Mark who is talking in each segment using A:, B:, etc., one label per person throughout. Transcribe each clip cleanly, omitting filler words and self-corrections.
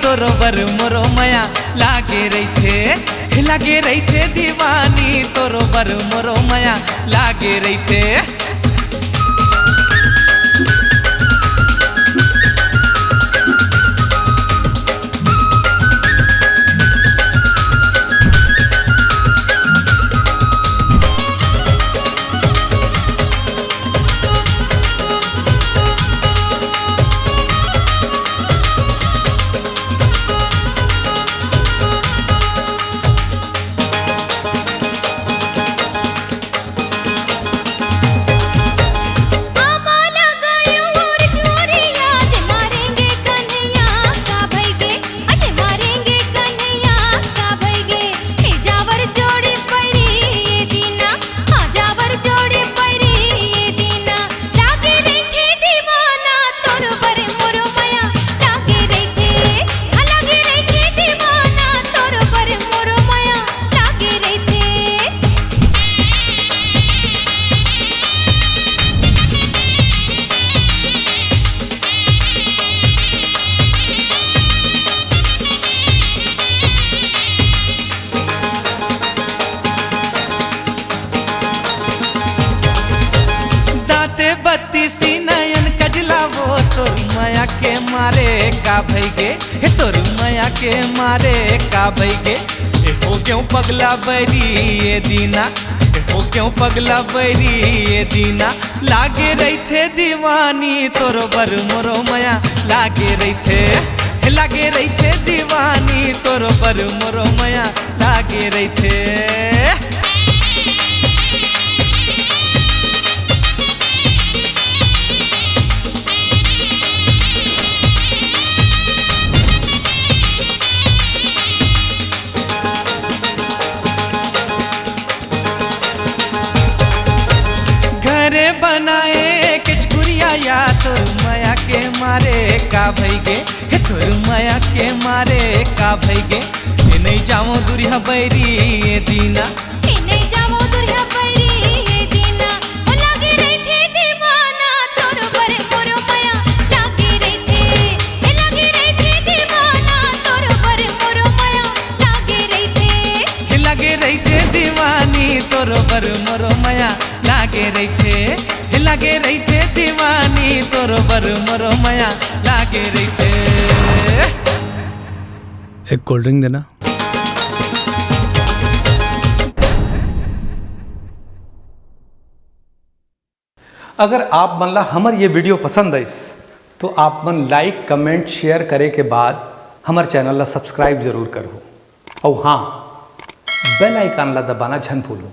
A: तोरो बर मोरो माया लागे रही थे दीवानी तोरो बर मोरो माया लागे रही थे। बत्तीसी नयन कजला वो तोर माया के मारे का भैगे हे तोर माया के मारे का भैगे हो क्यों पगला बैरी ये दीना हो क्यों पगला बैरी ये दीना लागे रही थे दीवानी तोरो बर मोरो माया लागे रही थे दीवानी तोरो बर मोरो माया लागे रही थे। बनाए किचकुरिया या तोर माया के मारे का भैगे हे तोर माया के मारे का भैगे नहीं जाओ दुरिया बैरी ये दीना
B: नहीं जाओ दुरिया बैरी ये दीना ओ लागे रही थे दीवाना तोर बर मोरो माया लागे रही थे लागे रही थे दीवाना तोर बर मोरो माया लागे रही थे
A: दीवानी तोर बर मोरो माया लागे रही थे दीवानी तोरो बर मोरो माया लागे रही थे।
C: एक कोल्ड ड्रिंक देना।
D: अगर आप मन ला हमर ये वीडियो पसंद आइस तो आप मन लाइक कमेंट शेयर करे के बाद हमर चैनल ला सब्सक्राइब जरूर करो और हाँ बेल आइकन ला दबाना झन भूलो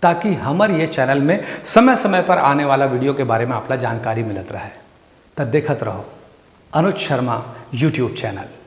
D: ताकि हमारे ये चैनल में समय समय पर आने वाला वीडियो के बारे में आपला जानकारी मिलत रहे। तब देखत रहो अनुज शर्मा यूट्यूब चैनल।